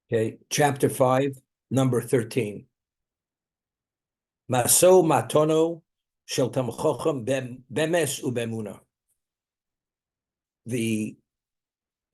Okay, chapter 5, number 13. Maso matono shel tam chochem bemes ubemuna. The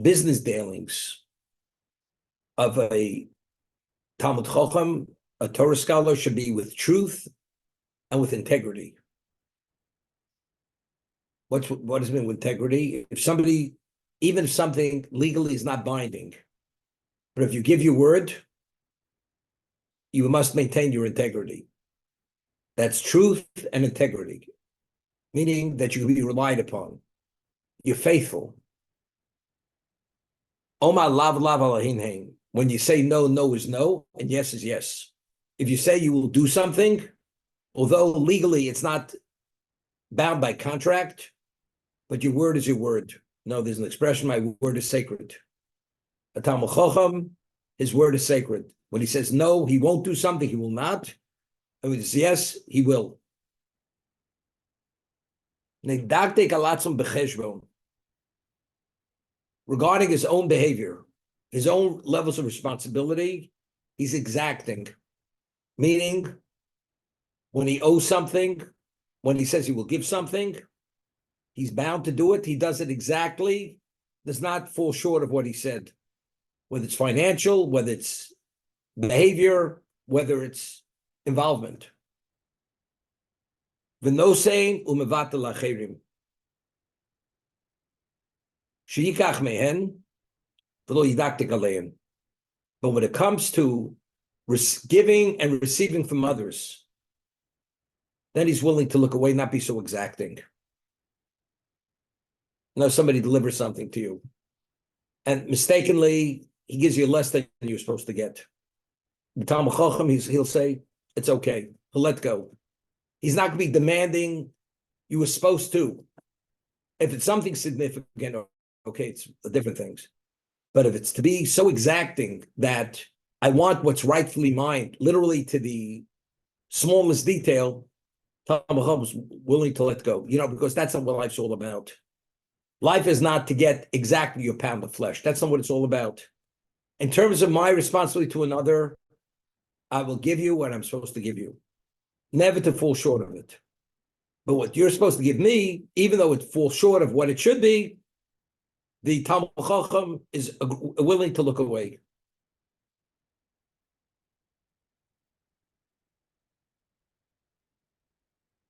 business dealings of a Talmud Chochem, a Torah scholar, should be with truth and with integrity. What does it mean with integrity? Even if something legally is not binding, but if you give your word, you must maintain your integrity. That's truth and integrity, meaning that you can be relied upon. You're faithful. Oma lav lav alahin. When you say no, no is no, and yes is yes. If you say you will do something, although legally it's not bound by contract, but your word is your word. No, there's an expression, my word is sacred. A Talmud Chacham, his word is sacred. When he says no, he won't do something, he will not. And when he says yes, he will. Regarding his own behavior, his own levels of responsibility, he's exacting. Meaning, when he owes something, when he says he will give something, he's bound to do it. He does it exactly, does not fall short of what he said. Whether it's financial, whether it's behavior, whether it's involvement. V'nosein umevatel acherim. Sheyikach mehen v'lo yidaktik alein. But when it comes to giving and receiving from others, then he's willing to look away, not be so exacting. Now somebody delivers something to you, and mistakenly he gives you less than you're supposed to get. The Talmud Chacham, he'll say, it's okay. He'll let go. He's not going to be demanding you were supposed to. If it's something significant, okay, it's different things. But if it's to be so exacting that I want what's rightfully mine, literally to the smallest detail, Talmud Chacham is willing to let go. Because that's not what life's all about. Life is not to get exactly your pound of flesh. That's not what it's all about. In terms of my responsibility to another, I will give you what I'm supposed to give you. Never to fall short of it. But what you're supposed to give me, even though it falls short of what it should be, the Talmud Chacham is willing to look away.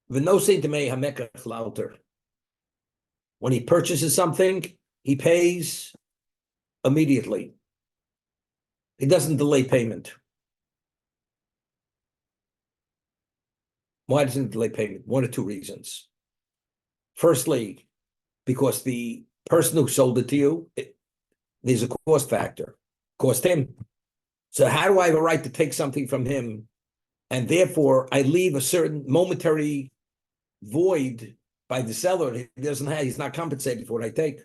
When he purchases something, he pays immediately. He doesn't delay payment. Why doesn't it delay payment? One or two reasons. Firstly, because the person who sold it to you, there's a cost factor. Cost him. So how do I have a right to take something from him? And therefore, I leave a certain momentary void by the seller. He's not compensated for what I take.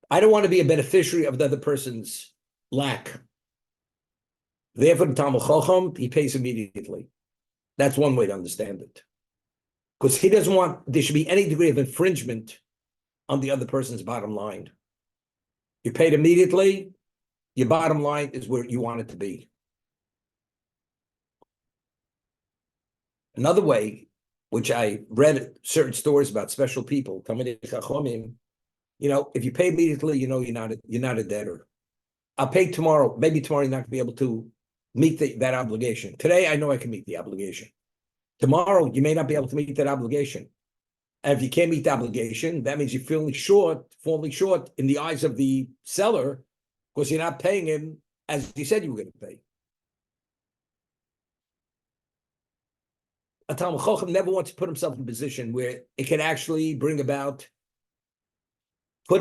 I don't want to be a beneficiary of the other person's lack. Therefore, the Talmud Chacham, he pays immediately. That's one way to understand it. Because he doesn't want there should be any degree of infringement on the other person's bottom line. You paid immediately, your bottom line is where you want it to be. Another way, which I read certain stories about special people, if you pay immediately, you're not a debtor. I'll pay tomorrow. Maybe tomorrow you're not going to be able to meet that obligation. Today, I know I can meet the obligation. Tomorrow, you may not be able to meet that obligation. And if you can't meet the obligation, that means you're falling short in the eyes of the seller because you're not paying him as you said you were going to pay. A Talmud Chacham never wants to put himself in a position where it can actually put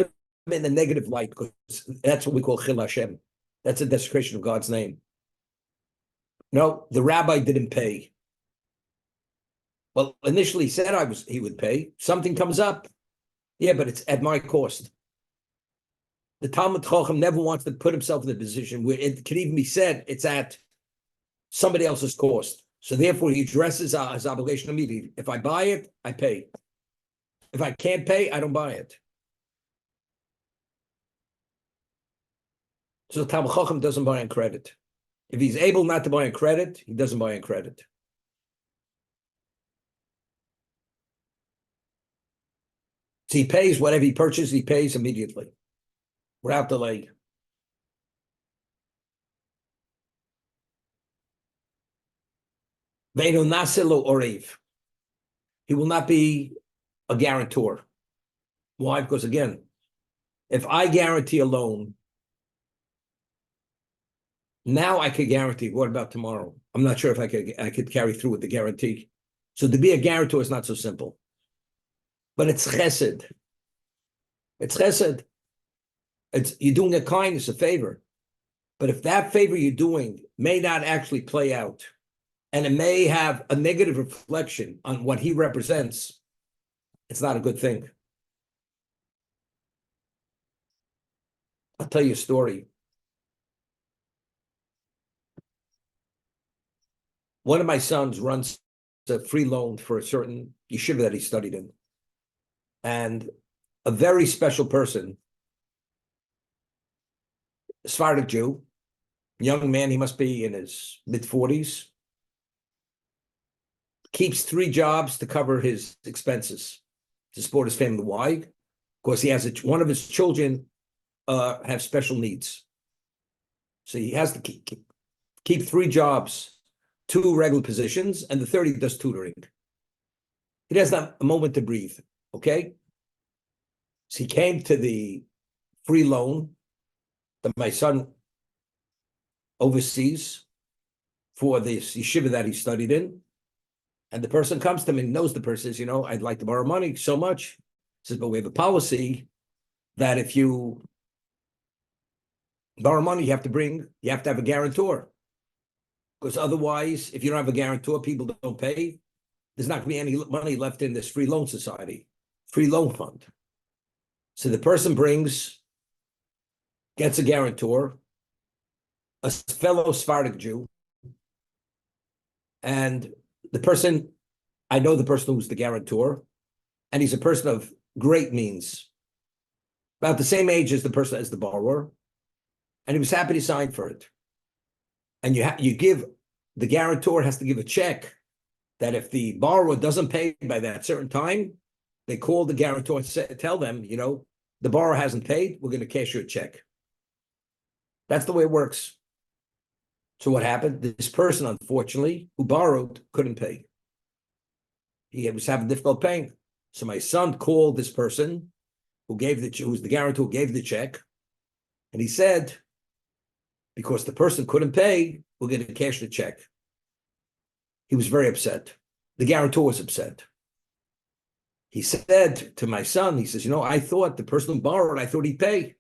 him in a negative light, because that's what we call Chil Hashem. That's a desecration of God's name. No, the rabbi didn't pay. Well, initially he said he would pay. Something comes up. Yeah, but it's at my cost. The Talmud Chacham never wants to put himself in a position where it can even be said it's at somebody else's cost. So therefore he addresses his obligation immediately. If I buy it, I pay. If I can't pay, I don't buy it. So Talmid Chacham doesn't buy on credit. If he's able not to buy on credit, he doesn't buy on credit. So he pays whatever he purchases, he pays immediately, without delay. Ve'enu naseh lo orev. He will not be a guarantor. Why? Because again, if I guarantee a loan, now I could guarantee. What about tomorrow? I'm not sure if I could carry through with the guarantee. So to be a guarantor is not so simple. But it's chesed. It's chesed. You're doing a kindness, a favor. But if that favor you're doing may not actually play out, and it may have a negative reflection on what he represents, it's not a good thing. I'll tell you a story. One of my sons runs a free loan for a certain yeshiva that he studied in. And a very special person, a Sephardic Jew, young man, he must be in his mid-40s, keeps 3 jobs to cover his expenses, to support his family. Why? Because he has one of his children have special needs. So he has to keep 3 jobs, 2 regular positions, and the third he does tutoring. He doesn't have a moment to breathe, okay? So he came to the free loan that my son oversees for this yeshiva that he studied in. And the person comes to him and knows the person says, I'd like to borrow money so much. He says, but we have a policy that if you borrow money, you have to have a guarantor. Because otherwise, if you don't have a guarantor, people don't pay. There's not going to be any money left in this free loan society, free loan fund. So the person gets a guarantor, a fellow Sephardic Jew, and the person, I know the person who's the guarantor, and he's a person of great means, about the same age as the borrower, and he was happy to sign for it. And the guarantor has to give a check that if the borrower doesn't pay by that certain time, they call the guarantor and tell them, the borrower hasn't paid, we're going to cash you a check. That's the way it works. So what happened? This person, unfortunately, who borrowed, couldn't pay. He was having difficulty paying. So my son called this person who's the guarantor, who gave the check, and he said, because the person couldn't pay, we're going to cash the check. He was very upset. The guarantor was upset. He said to my son, he says, I thought the person who borrowed, I thought he'd pay.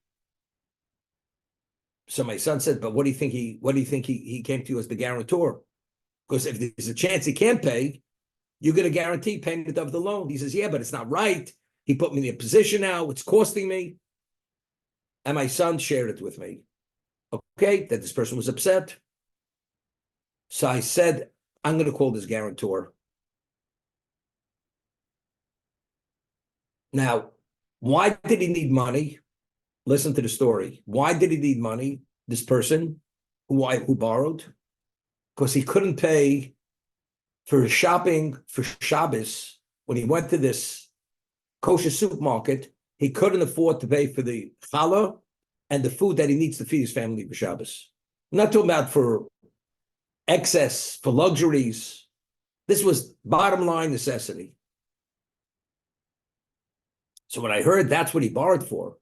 So my son said, but what do you think he came to you as the guarantor? Because if there's a chance he can't pay, you're going to guarantee payment of the loan. He says, yeah, but it's not right. He put me in a position now. It's costing me. And my son shared it with me. Okay, that this person was upset. So I said, I'm going to call this guarantor. Now, why did he need money? Listen to the story. Why did he need money, this person who borrowed? Because he couldn't pay for shopping for Shabbos. When he went to this kosher supermarket, he couldn't afford to pay for the challah and the food that he needs to feed his family for Shabbos. I'm not talking about for excess, for luxuries. This was bottom line necessity. So when I heard that's what he borrowed for,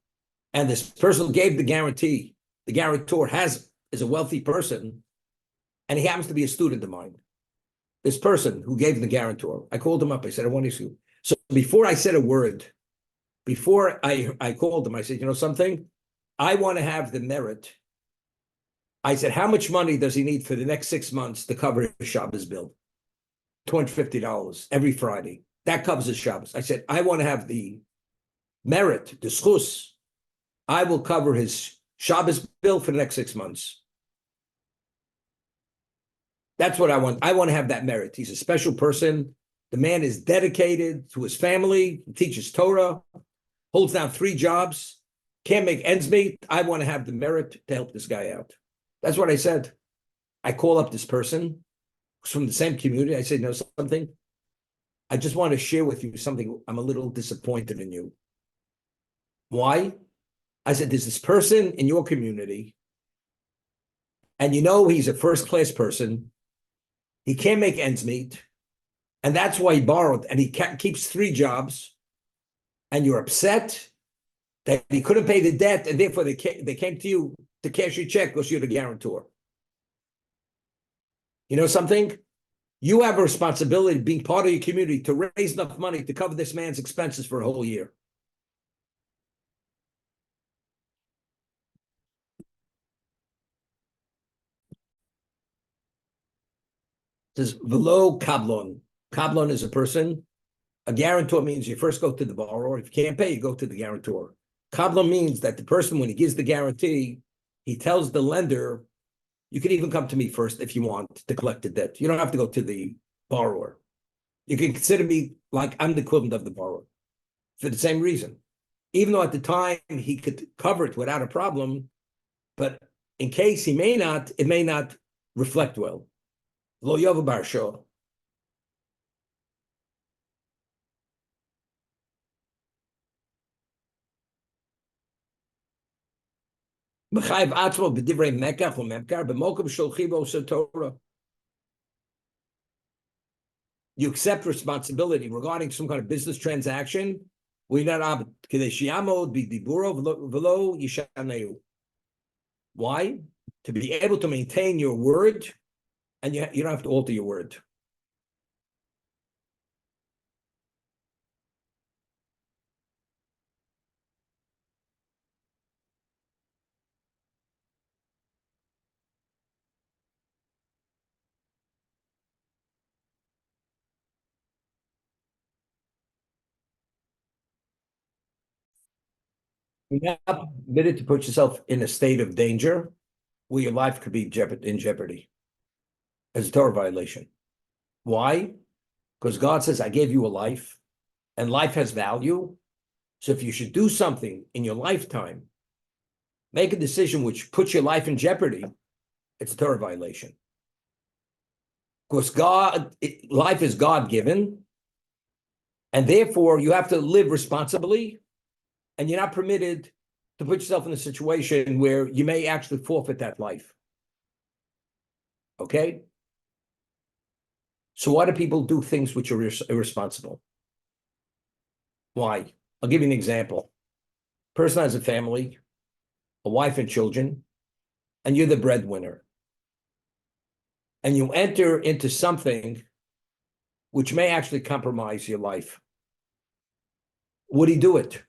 and this person who gave the guarantee, the guarantor is a wealthy person, and he happens to be a student of mine. This person who gave the guarantor, I called him up. I said, I want to see. So before I said a word, before I called him, I said, something? I want to have the merit. I said, how much money does he need for the next 6 months to cover his Shabbos bill? $250 every Friday. That covers his Shabbos. I said, I want to have the merit, the schus. I will cover his Shabbos bill for the next 6 months. That's what I want. I want to have that merit. He's a special person. The man is dedicated to his family, teaches Torah, holds down 3 jobs. can't make ends meet. I want to have the merit to help this guy out. That's what I said. I call up this person who's from the same community. I say, know something? I just want to share with you something. I'm a little disappointed in you. Why? I said, there's this person in your community, and you know he's a first-class person. He can't make ends meet, and that's why he borrowed, and he keeps 3 jobs, and you're upset that he couldn't pay the debt, and therefore they came to you to cash your check because you're the guarantor. You know something? You have a responsibility, being part of your community, to raise enough money to cover this man's expenses for a whole year. It says, velo kablon. Kablon is a person. A guarantor means you first go to the borrower. If you can't pay, you go to the guarantor. Kablon means that the person, when he gives the guarantee, he tells the lender, you can even come to me first if you want to collect the debt. You don't have to go to the borrower. You can consider me like I'm the equivalent of the borrower for the same reason. Even though at the time he could cover it without a problem, but in case he may not, it may not reflect well. Lo yovu bar shor. You accept responsibility regarding some kind of business transaction. Why? To be able to maintain your word, and you don't have to alter your word. You're not permitted to put yourself in a state of danger where your life could be in jeopardy as a Torah violation. Why? Because God says, I gave you a life, and life has value. So if you should do something in your lifetime, make a decision which puts your life in jeopardy, it's a Torah violation. Because life is God-given, and therefore you have to live responsibly, and you're not permitted to put yourself in a situation where you may actually forfeit that life. Okay? So why do people do things which are irresponsible? Why? I'll give you an example. Person has a family, a wife and children, and you're the breadwinner. And you enter into something which may actually compromise your life. Would he do it?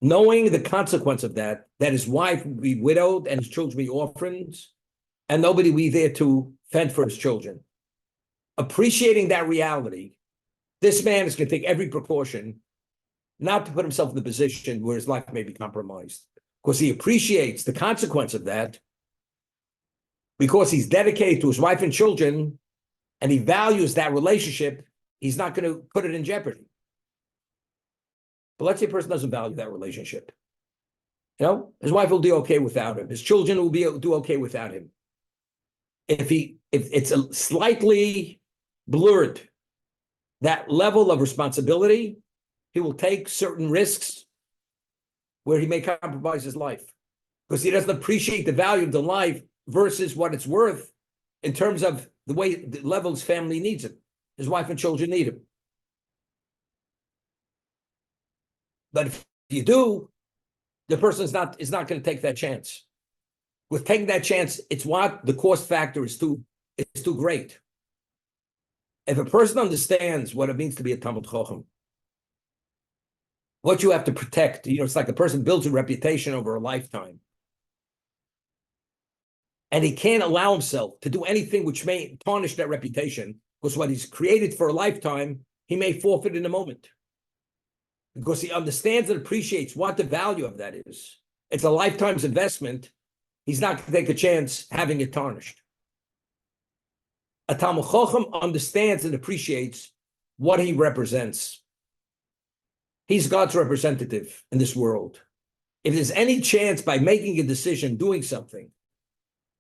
Knowing the consequence of that his wife would be widowed and his children be orphans, and nobody would be there to fend for his children. Appreciating that reality, this man is going to take every precaution not to put himself in the position where his life may be compromised, because he appreciates the consequence of that, because he's dedicated to his wife and children, and he values that relationship. He's not going to put it in jeopardy. But let's say a person doesn't value that relationship. You know, his wife will do okay without him. His children will do okay without him. If it's a slightly blurred, that level of responsibility, he will take certain risks where he may compromise his life, because he doesn't appreciate the value of the life versus what it's worth in terms of the way the level his family needs him. His wife and children need him. But if you do, the person is not going to take that chance. With taking that chance, it's what the cost factor is too great. If a person understands what it means to be a Talmid Chacham, what you have to protect, it's like a person builds a reputation over a lifetime, and he can't allow himself to do anything which may tarnish that reputation, because what he's created for a lifetime, he may forfeit in a moment. Because he understands and appreciates what the value of that is. It's a lifetime's investment. He's not going to take a chance having it tarnished. A Talmid Chacham understands and appreciates what he represents. He's God's representative in this world. If there's any chance by making a decision, doing something,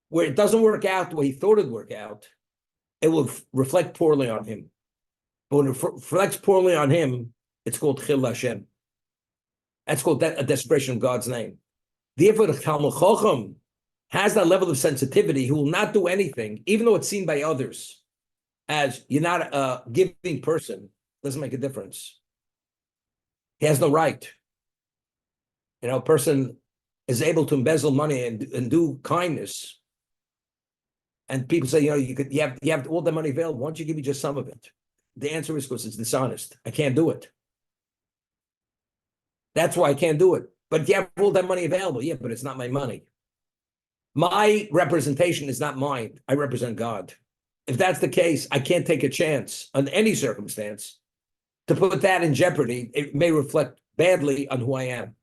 where it doesn't work out the way he thought it'd work out, it will reflect poorly on him. But when it reflects poorly on him, it's called Chil Hashem. That's called a desecration of God's name. Therefore, the Talmud Chacham has that level of sensitivity. He will not do anything, even though it's seen by others as you're not a giving person. Doesn't make a difference. He has no right. A person is able to embezzle money and do kindness. And people say, you have all the money available. Why don't you give me just some of it? The answer is because it's dishonest. I can't do it. That's why I can't do it. But you have all that money available. Yeah, but it's not my money. My representation is not mine. I represent God. If that's the case, I can't take a chance on any circumstance to put that in jeopardy. It may reflect badly on who I am.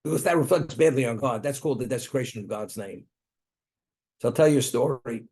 Because that reflects badly on God. That's called the desecration of God's name. So I'll tell you a story.